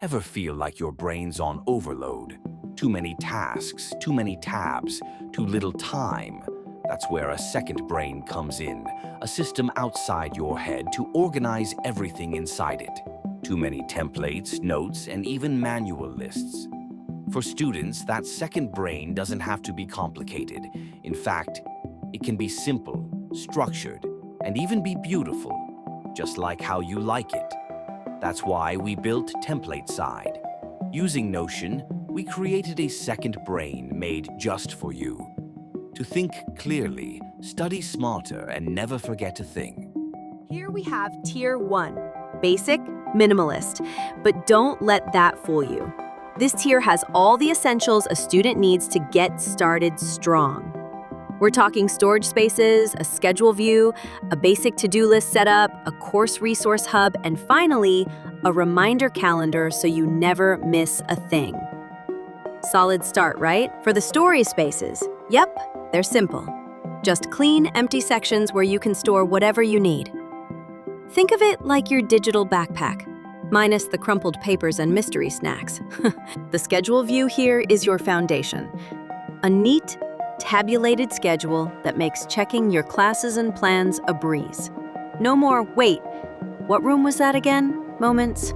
Ever feel like your brain's on overload? Too many tasks, too many tabs, too little time? That's where a second brain comes in, a system outside your head to organize everything inside it. Too many templates, notes, and even manual lists. For students, that second brain doesn't have to be complicated. In fact, it can be simple, structured, and even be beautiful, just like how you like it. That's why we built Template Side. Using Notion, we created a second brain made just for you. To think clearly, study smarter, and never forget a thing. Here we have Tier 1, Basic, Minimalist. But don't let that fool you. This tier has all the essentials a student needs to get started strong. We're talking storage spaces, a schedule view, a basic to-do list setup, a course resource hub, and finally, a reminder calendar so you never miss a thing. Solid start, right? For the storage spaces, yep, they're simple. Just clean, empty sections where you can store whatever you need. Think of it like your digital backpack, minus the crumpled papers and mystery snacks. The schedule view here is your foundation. A neat, tabulated schedule that makes checking your classes and plans a breeze. No more, wait, what room was that again? Moments.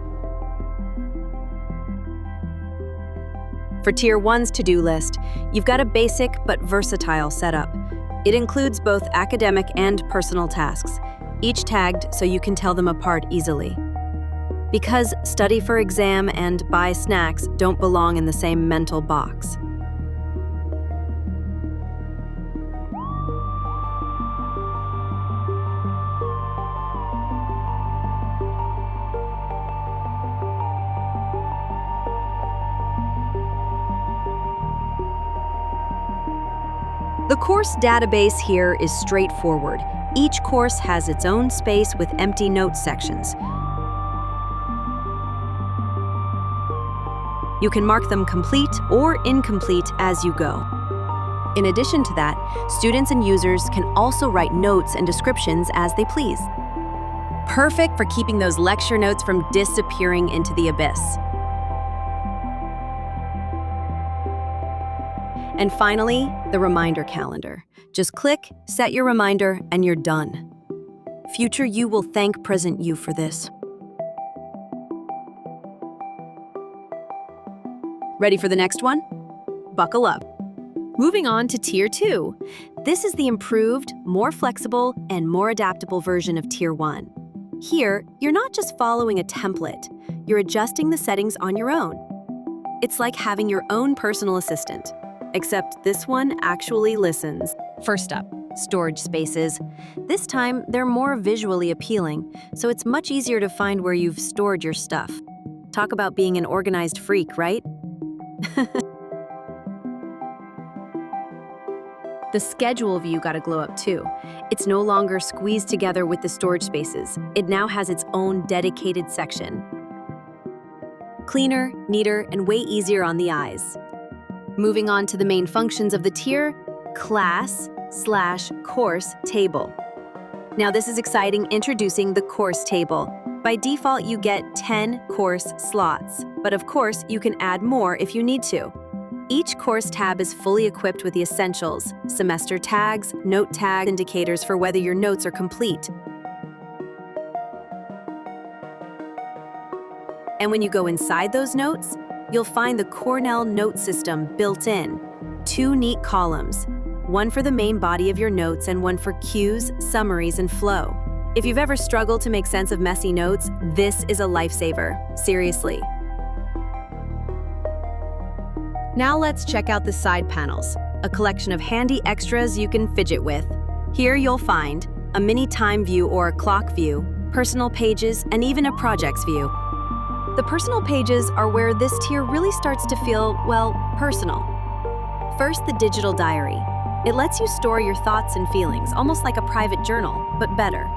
For Tier 1's to-do list, you've got a basic but versatile setup. It includes both academic and personal tasks, each tagged so you can tell them apart easily. Because study for exam and buy snacks don't belong in the same mental box. The course database here is straightforward. Each course has its own space with empty notes sections. You can mark them complete or incomplete as you go. In addition to that, students and users can also write notes and descriptions as they please. Perfect for keeping those lecture notes from disappearing into the abyss. And finally, the reminder calendar. Just click, set your reminder, and you're done. Future you will thank present you for this. Ready for the next one? Buckle up. Moving on to Tier 2. This is the improved, more flexible, and more adaptable version of Tier 1. Here, you're not just following a template, you're adjusting the settings on your own. It's like having your own personal assistant. Except this one actually listens. First up, storage spaces. This time, they're more visually appealing, so it's much easier to find where you've stored your stuff. Talk about being an organized freak, right? The schedule view got a glow up too. It's no longer squeezed together with the storage spaces. It now has its own dedicated section. Cleaner, neater, and way easier on the eyes. Moving on to the main functions of the tier, class/course table. Now this is exciting, introducing the course table. By default, you get 10 course slots, but of course, you can add more if you need to. Each course tab is fully equipped with the essentials, semester tags, note tag indicators for whether your notes are complete. And when you go inside those notes, you'll find the Cornell note system built in. 2 neat columns, one for the main body of your notes and one for cues, summaries, and flow. If you've ever struggled to make sense of messy notes, this is a lifesaver. Seriously. Now let's check out the side panels, a collection of handy extras you can fidget with. Here you'll find a mini time view or a clock view, personal pages, and even a projects view. The personal pages are where this tier really starts to feel, well, personal. First, the digital diary. It lets you store your thoughts and feelings, almost like a private journal, but better.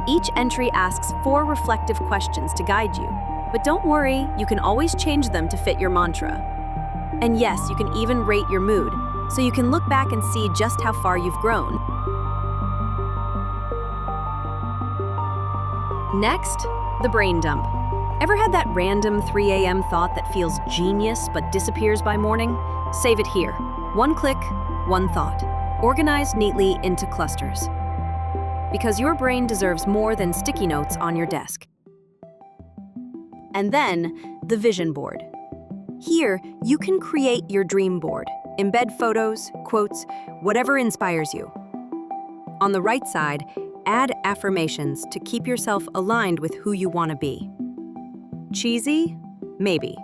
Each entry asks 4 reflective questions to guide you. But don't worry, you can always change them to fit your mantra. And yes, you can even rate your mood, so you can look back and see just how far you've grown. Next, the brain dump. Ever had that random 3 a.m. thought that feels genius but disappears by morning? Save it here. One click, one thought. Organized neatly into clusters. Because your brain deserves more than sticky notes on your desk. And then, the vision board. Here, you can create your dream board. Embed photos, quotes, whatever inspires you. On the right side, add affirmations to keep yourself aligned with who you want to be. Cheesy? Maybe.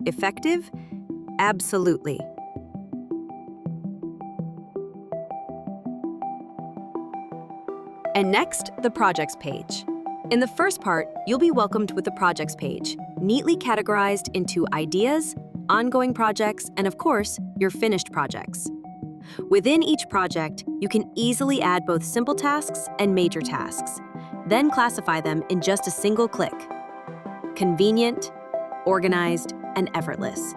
Effective? Absolutely. And next, the projects page. In the first part, you'll be welcomed with the projects page, neatly categorized into ideas, ongoing projects, and of course, your finished projects. Within each project, you can easily add both simple tasks and major tasks, then classify them in just a single click. Convenient, organized, and effortless.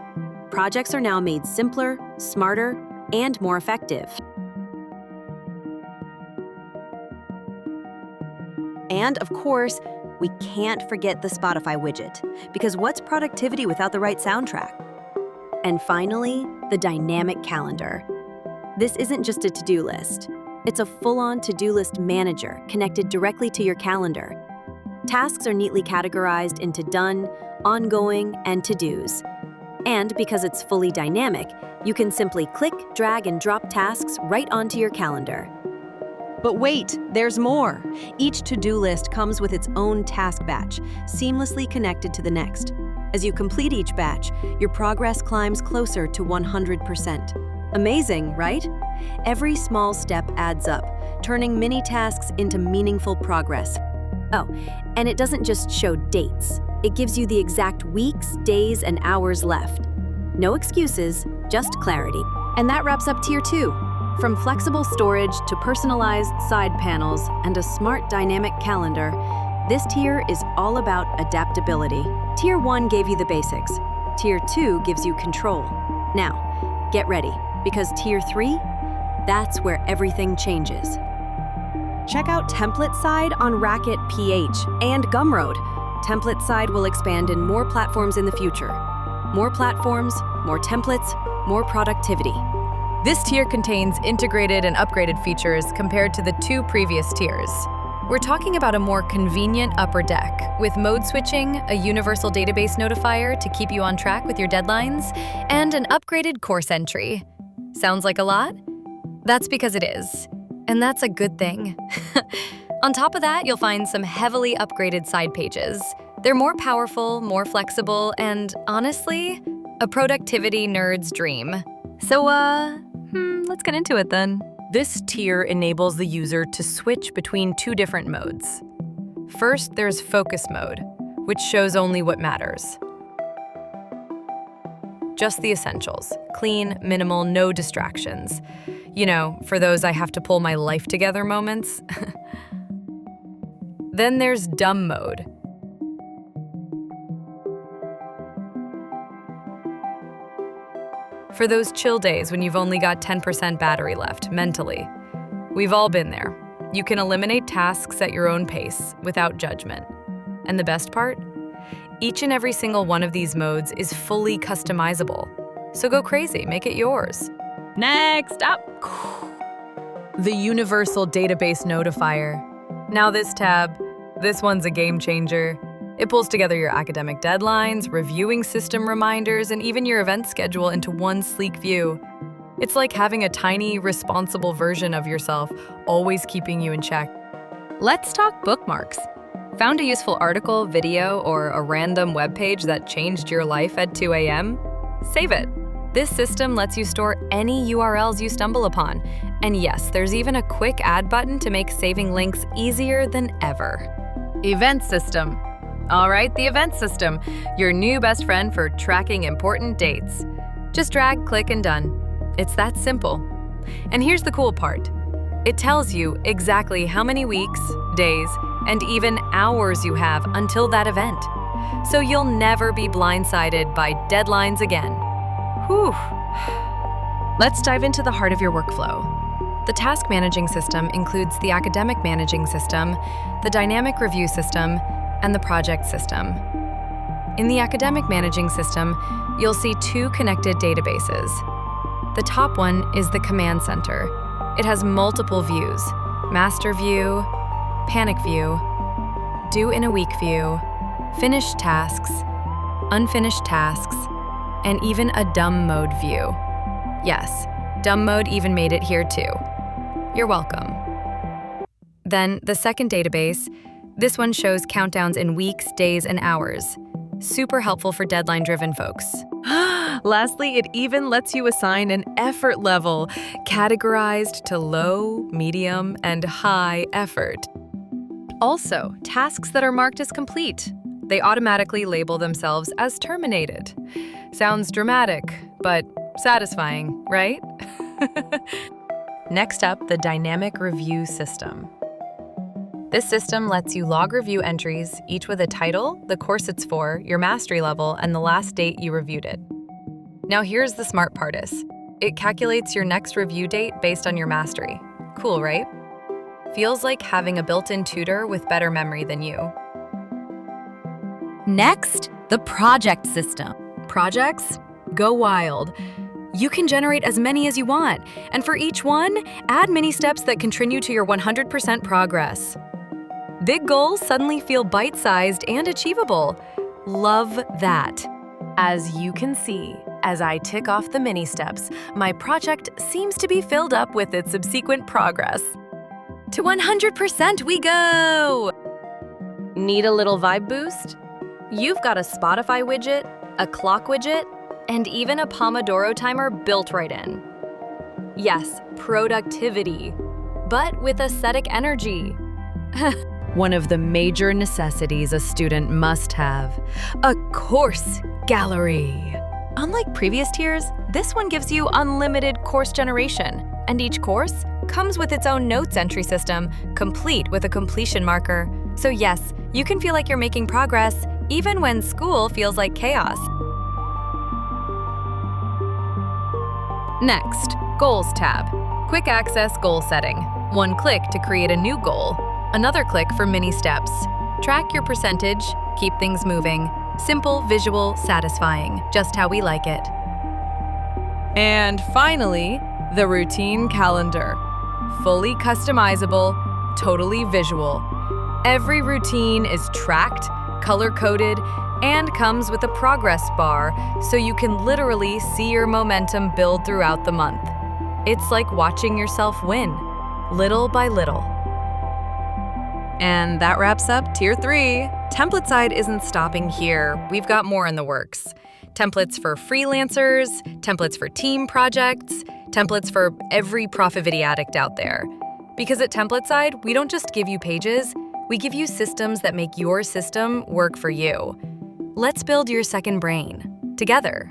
Projects are now made simpler, smarter, and more effective. And of course, we can't forget the Spotify widget, because what's productivity without the right soundtrack? And finally, the dynamic calendar. This isn't just a to-do list. It's a full-on to-do list manager connected directly to your calendar. Tasks are neatly categorized into done, ongoing, and to-dos. And because it's fully dynamic, you can simply click, drag, and drop tasks right onto your calendar. But wait, there's more. Each to-do list comes with its own task batch, seamlessly connected to the next. As you complete each batch, your progress climbs closer to 100%. Amazing, right? Every small step adds up, turning mini tasks into meaningful progress. Oh, and it doesn't just show dates. It gives you the exact weeks, days, and hours left. No excuses, just clarity. And that wraps up Tier 2. From flexible storage to personalized side panels and a smart dynamic calendar, this tier is all about adaptability. Tier 1 gave you the basics. Tier 2 gives you control. Now, get ready, because Tier 3, that's where everything changes. Check out Template Side on Racket PH and Gumroad. Template Side will expand in more platforms in the future. More platforms, more templates, more productivity. This tier contains integrated and upgraded features compared to the 2 previous tiers. We're talking about a more convenient upper deck, with mode switching, a universal database notifier to keep you on track with your deadlines, and an upgraded course entry. Sounds like a lot? That's because it is. And that's a good thing. On top of that, you'll find some heavily upgraded side pages. They're more powerful, more flexible, and honestly, a productivity nerd's dream. So, let's get into it then. This tier enables the user to switch between 2 different modes. First, there's focus mode, which shows only what matters. Just the essentials. Clean, minimal, no distractions. You know, for those I have to pull my life together moments. Then there's dumb mode. For those chill days when you've only got 10% battery left, mentally. We've all been there. You can eliminate tasks at your own pace, without judgment. And the best part? Each and every single one of these modes is fully customizable. So go crazy, make it yours. Next up, the Universal Database Notifier. Now this tab, this one's a game changer. It pulls together your academic deadlines, reviewing system reminders, and even your event schedule into one sleek view. It's like having a tiny, responsible version of yourself, always keeping you in check. Let's talk bookmarks. Found a useful article, video, or a random web page that changed your life at 2 a.m.? Save it. This system lets you store any URLs you stumble upon. And yes, there's even a quick add button to make saving links easier than ever. Event system. All right, the event system, your new best friend for tracking important dates. Just drag, click, and done. It's that simple. And here's the cool part. It tells you exactly how many weeks, days, and even hours you have until that event. So you'll never be blindsided by deadlines again. Whew. Let's dive into the heart of your workflow. The task managing system includes the academic managing system, the dynamic review system, and the project system. In the academic managing system, you'll see two connected databases. The top one is the command center. It has multiple views: master view, panic view, due in a week view, finished tasks, unfinished tasks, and even a dumb mode view. Yes, dumb mode even made it here too. You're welcome. Then the second database, this one shows countdowns in weeks, days, and hours. Super helpful for deadline-driven folks. Lastly, it even lets you assign an effort level, categorized to low, medium, and high effort. Also, tasks that are marked as complete. They automatically label themselves as terminated. Sounds dramatic, but satisfying, right? Next up, the dynamic review system. This system lets you log review entries, each with a title, the course it's for, your mastery level, and the last date you reviewed it. Now here's the smart part is, it calculates your next review date based on your mastery. Cool, right? Feels like having a built-in tutor with better memory than you. Next, the project system. Projects? Go wild. You can generate as many as you want, and for each one, add mini steps that contribute to your 100% progress. Big goals suddenly feel bite-sized and achievable. Love that. As you can see, as I tick off the mini steps, my project seems to be filled up with its subsequent progress. To 100% we go! Need a little vibe boost? You've got a Spotify widget, a clock widget, and even a Pomodoro timer built right in. Yes, productivity, but with aesthetic energy. One of the major necessities a student must have, A course gallery. Unlike previous tiers, this one gives you unlimited course generation, And each course comes with its own notes entry system, complete with a completion marker. So yes, you can feel like you're making progress, even when school feels like chaos. Next, Goals tab. Quick access goal setting. One click to create a new goal. Another click for mini steps. Track your percentage, keep things moving. Simple, visual, satisfying, just how we like it. And finally, the routine calendar. Fully customizable, totally visual. Every routine is tracked, color-coded, and comes with a progress bar so you can literally see your momentum build throughout the month. It's like watching yourself win, little by little. And that wraps up Tier 3. Template side isn't stopping here. We've got more in the works. Templates for freelancers, templates for team projects, templates for every Profitability addict out there. Because at Template side, we don't just give you pages, we give you systems that make your system work for you. Let's build your second brain together.